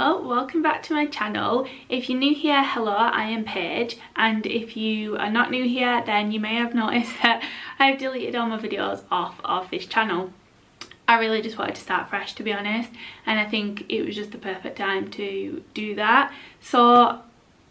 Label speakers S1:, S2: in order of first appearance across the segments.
S1: Hello, welcome back to my channel. If you're new here, hello, I am Paige, and if you are not new here, then you may have noticed that I've deleted all my videos off of this channel. I really just wanted to start fresh, to be honest, and I think it was just the perfect time to do that. So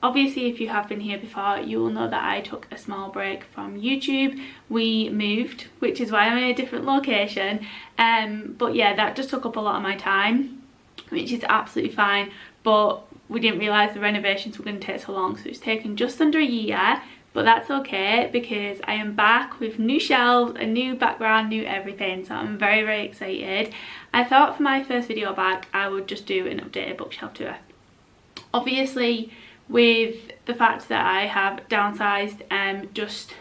S1: obviously, if you have been here before, you will know that I took a small break from YouTube. We moved, which is why I'm in a different location, but yeah, that just took up a lot of my time, which is absolutely fine, but we didn't realise the renovations were going to take so long, so it's taken just under a year, but that's okay because I am back with new shelves, a new background, new everything, so I'm very excited. I thought for my first video back I would just do an updated bookshelf tour. Obviously, with the fact that I have downsized just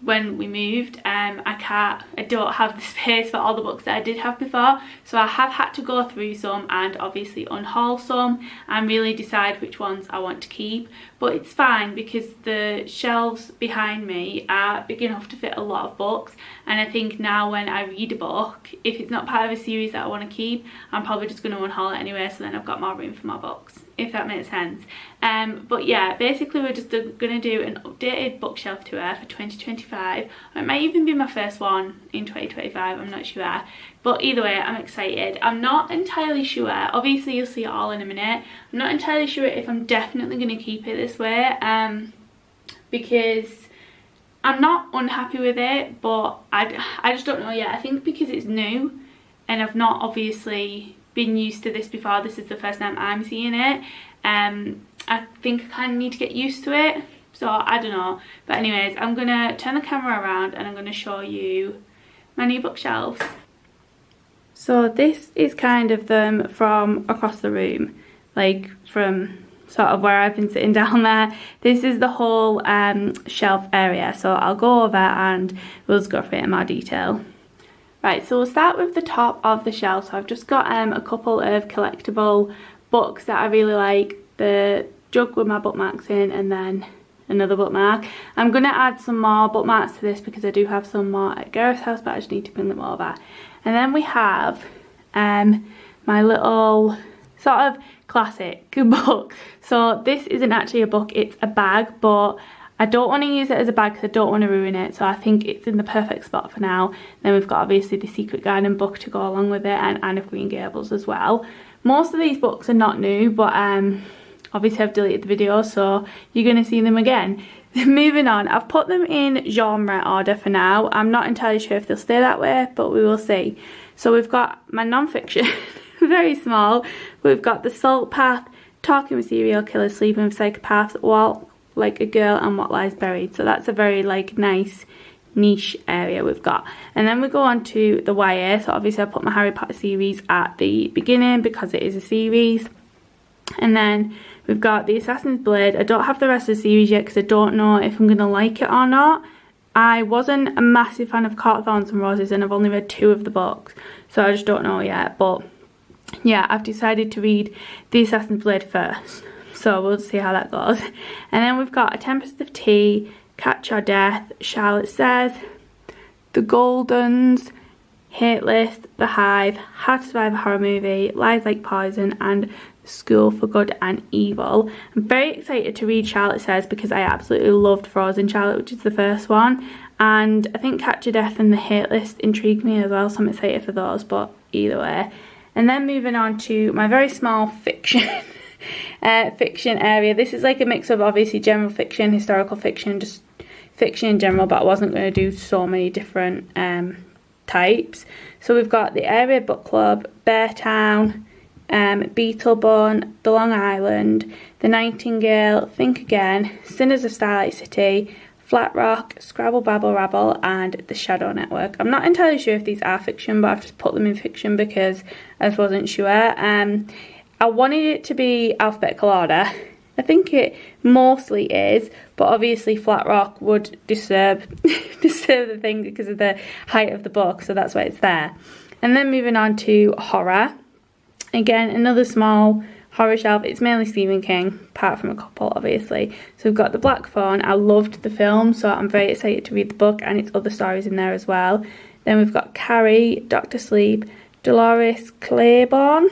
S1: when we moved, I don't have the space for all the books that I did have before, so I have had to go through some and obviously unhaul some and really decide which ones I want to keep. But it's fine because the shelves behind me are big enough to fit a lot of books, and I think now when I read a book, if it's not part of a series that I want to keep, I'm probably just going to unhaul it anyway, so then I've got more room for my books, if that makes sense. But yeah, basically we're just going to do an updated bookshelf tour for 2025. It might even be my first one in 2025, I'm not sure, but either way I'm excited. I'm not entirely sure, obviously you'll see it all in a minute, I'm not entirely sure if I'm definitely going to keep it this way, because I'm not unhappy with it, but I just don't know yet. I think because it's new and I've not obviously been used to this before, this is the first time I'm seeing it, I think I kind of need to get used to it, so I don't know. But anyways, I'm gonna turn the camera around and I'm gonna show you my new bookshelves. So this is kind of them from across the room, like from sort of where I've been sitting down there. This is the whole shelf area, so I'll go over and we'll just go through it in more detail. Right, so we'll start with the top of the shelf. So I've just got a couple of collectible books that I really like. The jug with my bookmarks in, and then another bookmark. I'm going to add some more bookmarks to this because I do have some more at Gareth's house, but I just need to bring them over. And then we have my little sort of classic book. So this isn't actually a book, it's a bag, but I don't want to use it as a bag because I don't want to ruin it, so I think it's in the perfect spot for now. Then we've got obviously the Secret Garden book to go along with it, and Anne of Green Gables as well. Most of these books are not new, but obviously I've deleted the video, so you're going to see them again. Moving on, I've put them in genre order for now. I'm not entirely sure if they'll stay that way, but we will see. So we've got my non-fiction, very small. We've got The Salt Path, Talking with Serial Killers, Sleeping with Psychopaths, Walk Like a Girl, and What Lies Buried. So that's a very like nice niche area we've got. And then we go on to the YA. So obviously I put my Harry Potter series at the beginning because it is a series. And then we've got the Assassin's Blade. I don't have the rest of the series yet because I don't know if I'm going to like it or not. I wasn't a massive fan of Court of Thorns and Roses, and I've only read 2 of the books, so I just don't know yet. But yeah, I've decided to read the Assassin's Blade first, so we'll see how that goes. And then we've got A Tempest of Tea, Catch or Death, Charlotte Says, The Goldens, Hate List, The Hive, How to Survive a Horror Movie, Lies Like Poison, and School for Good and Evil. I'm very excited to read Charlotte Says because I absolutely loved Frozen Charlotte, which is the first one, and I think Catch or Death and The Hate List intrigue me as well, so I'm excited for those, but either way. And then moving on to my very small fiction fiction area. This is like a mix of obviously general fiction, historical fiction, just fiction in general, but I wasn't going to do so many different types. So we've got the Area Book Club, Beartown, Beetlebone, The Long Island, The Nightingale, Think Again, Sinners of Starlight City, Flat Rock, Scrabble Babble Rabble, and The Shadow Network. I'm not entirely sure if these are fiction, but I've just put them in fiction because I just wasn't sure. I wanted it to be alphabetical order. I think it mostly is, but obviously Flat Rock would disturb the thing because of the height of the book, so that's why it's there. And then moving on to horror. Again, another small horror shelf. It's mainly Stephen King, apart from a couple obviously. So we've got The Black Phone. I loved the film, so I'm very excited to read the book, and its other stories in there as well. Then we've got Carrie, Dr. Sleep, Dolores Claiborne,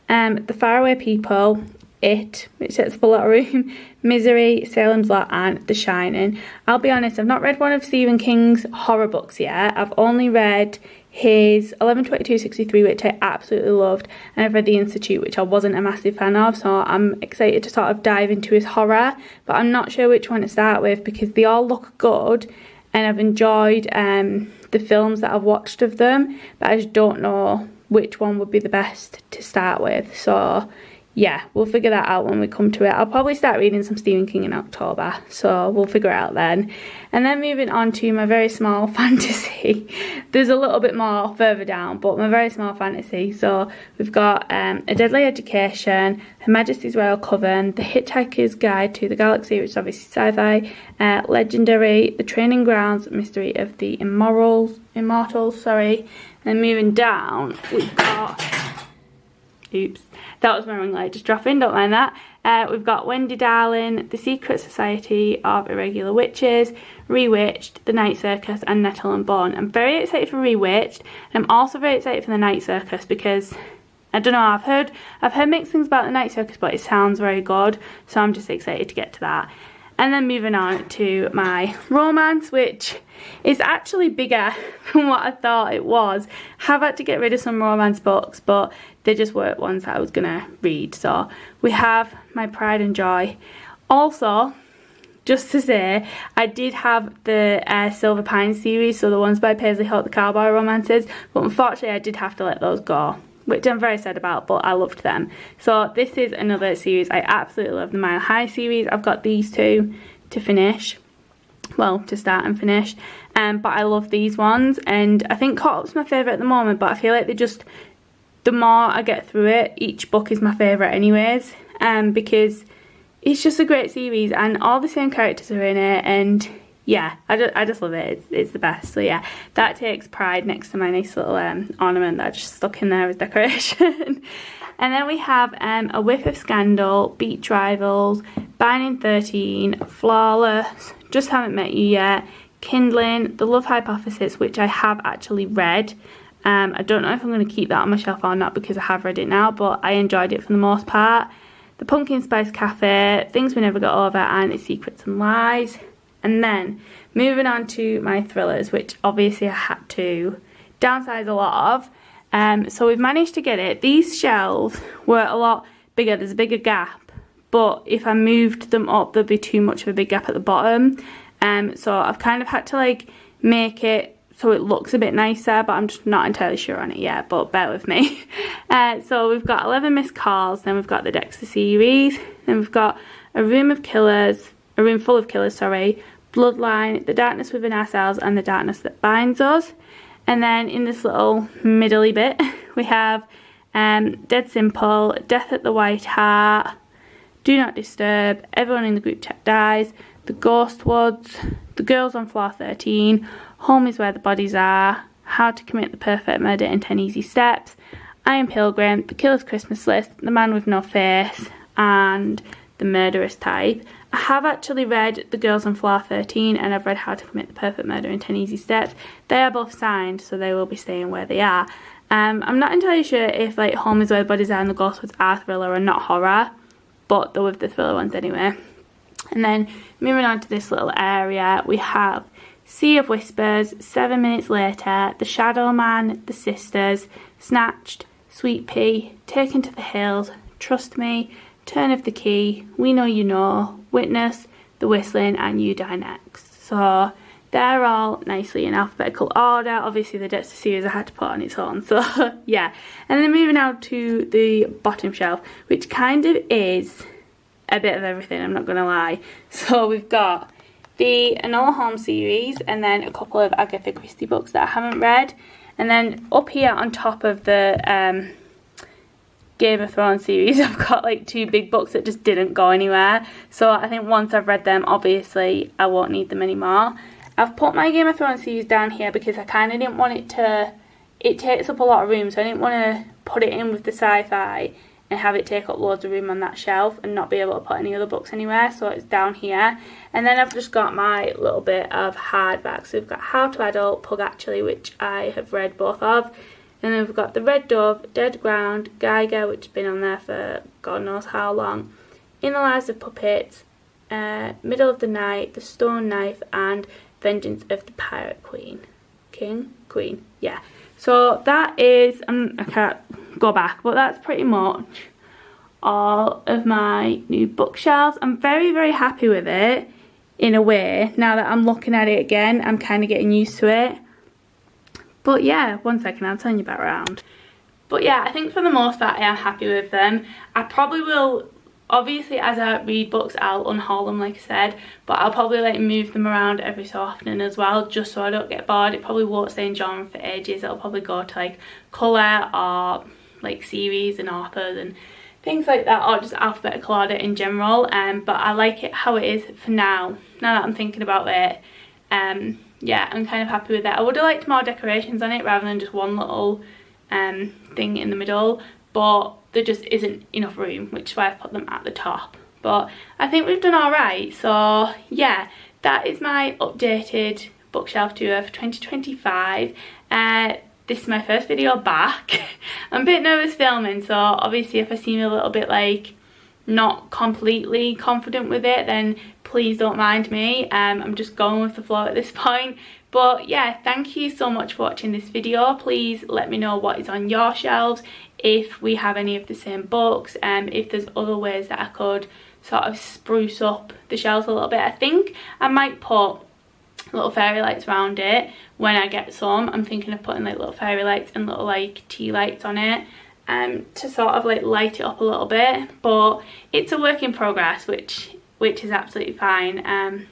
S1: The Faraway People, It, which takes up a lot of room, Misery, Salem's Lot, and The Shining. I'll be honest, I've not read one of Stephen King's horror books yet. I've only read his 11/22/63, which I absolutely loved, and I've read The Institute, which I wasn't a massive fan of, so I'm excited to sort of dive into his horror, but I'm not sure which one to start with because they all look good, and I've enjoyed the films that I've watched of them, but I just don't know which one would be the best to start with. So yeah, we'll figure that out when we come to it. I'll probably start reading some Stephen King in October, so we'll figure it out then. And then moving on to my very small fantasy. There's a little bit more further down, but my very small fantasy. So we've got A Deadly Education, Her Majesty's Royal Coven, The Hitchhiker's Guide to the Galaxy, which is obviously sci-fi, Legendary, The Training Grounds, Mystery of the Immortals, sorry. And then moving down, we've got... Oops, that was my ring light just dropping, don't mind that. We've got Wendy Darling, The Secret Society of Irregular Witches, Rewitched, The Night Circus, and Nettle and Bone. I'm very excited for Rewitched, and I'm also very excited for The Night Circus because, I don't know, I've heard mixed things about The Night Circus, but it sounds very good, so I'm just excited to get to that. And then moving on to my romance, which is actually bigger than what I thought it was. I have had to get rid of some romance books, but they just weren't ones that I was going to read. So we have my Pride and Joy. Also, just to say, I did have the Silver Pine series, so the ones by Paisley Hope, the cowboy romances, but unfortunately I did have to let those go, which I'm very sad about, but I loved them. So this is another series I absolutely love, the Mile High series. I've got these two to finish, well, to start and finish, but I love these ones, and I think Caught Up's my favourite at the moment, but I feel like they just, the more I get through it, each book is my favourite anyways, because it's just a great series, and all the same characters are in it, and yeah, I just love it. It's the best. So yeah, that takes pride next to my nice little ornament that I just stuck in there as decoration. And then we have A Whiff of Scandal, Beach Rivals, Binding 13, Flawless, Just Haven't Met You Yet, Kindling, The Love Hypothesis, which I have actually read. I don't know if I'm going to keep that on my shelf or not because I have read it now, but I enjoyed it for the most part. The Pumpkin Spice Cafe, Things We Never Got Over, and Its Secrets and Lies. And then moving on to my thrillers, which obviously I had to downsize a lot of. So we've managed to get it. These shelves were a lot bigger. There's a bigger gap, but if I moved them up, there'd be too much of a big gap at the bottom. So I've kind of had to like make it so it looks a bit nicer, but I'm just not entirely sure on it yet, but bear with me. So we've got 11 Missed Calls, then we've got the Dexter series, then we've got A Room Full of Killers, sorry, Bloodline, The Darkness Within Ourselves, and The Darkness That Binds Us. And then in this little middly bit, we have Dead Simple, Death at the White Hart, Do Not Disturb, Everyone in the Group Chat Dies, The Ghost Woods, The Girls on Floor 13, Home is Where the Bodies Are, How to Commit the Perfect Murder in 10 Easy Steps, Iron Pilgrim, The Killer's Christmas List, The Man with No Face, and The Murderous Type. I have actually read The Girls on Floor 13, and I've read How to Commit the Perfect Murder in 10 Easy Steps. They are both signed, so they will be staying where they are. I'm not entirely sure if like Home is Where the Bodies Are and The Ghost Woods are thriller and not horror, but they're with the thriller ones anyway. And then moving on to this little area, we have Sea of Whispers, 7 Minutes Later, The Shadow Man, The Sisters, Snatched, Sweet Pea, Taken to the Hills, Trust Me, Turn of the Key, We Know You Know, Witness, The Whistling, and You Die Next. So they're all nicely in alphabetical order. Obviously the Dexter series I had to put on its own, so yeah. And then moving out to the bottom shelf, which kind of is a bit of everything, I'm not going to lie. So we've got the Enola Holmes series, and then a couple of Agatha Christie books that I haven't read. And then up here on top of the Game of Thrones series, I've got like 2 big books that just didn't go anywhere. So I think once I've read them, obviously I won't need them anymore. I've put my Game of Thrones series down here because I kind of didn't want it to, it takes up a lot of room, so I didn't want to put it in with the sci-fi and have it take up loads of room on that shelf and not be able to put any other books anywhere, so it's down here. And then I've just got my little bit of hardback. So we've got How to Adult, Pug Actually, which I have read both of, Then we've got the Red Dove, Dead Ground, Geiger, which has been on there for God knows how long, In the Lives of Puppets, Middle of the Night, The Stone Knife, and Vengeance of the Pirate Queen. Queen, yeah. So that is, I can't go back, but that's pretty much all of my new bookshelves. I'm very, very happy with it in a way. Now that I'm looking at it again, I'm kind of getting used to it. But yeah, one second, I'll turn you back around. But yeah, I think for the most part I am happy with them. I probably will, obviously as I read books I'll unhaul them like I said, but I'll probably like move them around every so often as well, just so I don't get bored. It probably won't stay in genre for ages. It'll probably go to like colour or like series and authors and things like that, or just alphabetical order in general. But I like it how it is for now that I'm thinking about it. Yeah, I'm kind of happy with it. I would have liked more decorations on it rather than just one little thing in the middle, but there just isn't enough room, which is why I put them at the top. But I think we've done alright. So yeah, that is my updated bookshelf tour for 2025. This is my first video back. I'm a bit nervous filming, so obviously if I seem a little bit like not completely confident with it, then please don't mind me. I'm just going with the flow at this point. But yeah, thank you so much for watching this video. Please let me know what is on your shelves, if we have any of the same books, if there's other ways that I could sort of spruce up the shelves a little bit. I think I might put little fairy lights around it when I get some. I'm thinking of putting like little fairy lights and little like tea lights on it to sort of like light it up a little bit, but it's a work in progress, which is absolutely fine.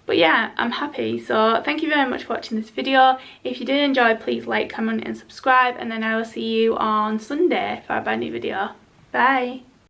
S1: But yeah, I'm happy. So thank you very much for watching this video. If you did enjoy, please like, comment and subscribe, and then I will see you on Sunday for a brand new video. Bye.